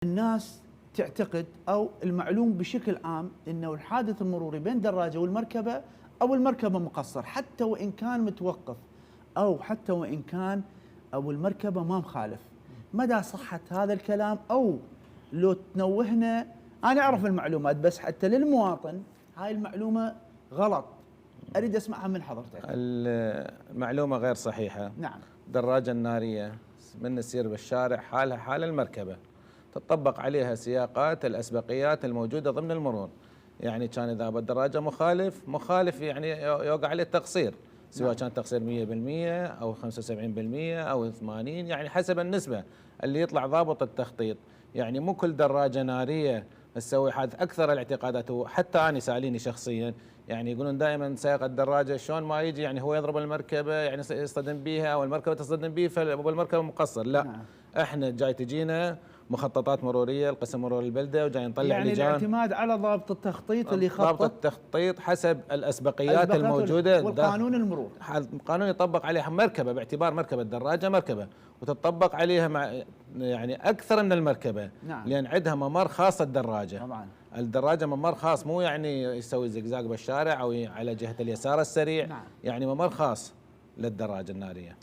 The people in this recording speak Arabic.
الناس تعتقد او المعلوم بشكل عام انه الحادث المروري بين الدراجه والمركبه او المركبه مقصر، حتى وان كان متوقف او حتى وان كان او المركبه ما مخالف. مدى صحه هذا الكلام؟ او لو تنوهنا، انا اعرف المعلومات بس حتى للمواطن هاي المعلومه غلط، اريد اسمعها من حضرتك. المعلومة غير صحيحة. نعم. الدراجة النارية من تسير بالشارع حالها حال المركبة، تطبق عليها سياقات الأسبقيات الموجودة ضمن المرور. يعني كان إذا الدراجة مخالف يعني يوقع عليه التقصير، سواء نعم. كان تقصير 100% أو 75% أو 80، يعني حسب النسبة اللي يطلع ضابط التخطيط. يعني مو كل دراجة نارية تسوي حادث. أكثر الاعتقادات، وحتى أنا ساليني شخصيا، يعني يقولون دائما سائق الدراجة شلون ما يجي يعني هو يضرب المركبة يعني يصطدم بيها أو المركبة تصطدم به فالمركبة مقصر. لا، نعم. احنا جاي تجينا مخططات مروريه القسم مرور البلده وجاي نطلع يعني لجان. الاعتماد على ضابط التخطيط اللي يخطط، ضابط التخطيط حسب الاسبقيات الموجوده والقانون المرور. القانون يطبق عليها مركبه، باعتبار مركبه الدراجه مركبه، وتطبق عليها مع يعني اكثر من المركبه. نعم. لان عندها ممر خاص الدراجه. طبعا الدراجه ممر خاص، مو يعني يسوي زقزاق بالشارع او على جهه اليسار السريع. نعم. يعني ممر خاص للدراجه الناريه.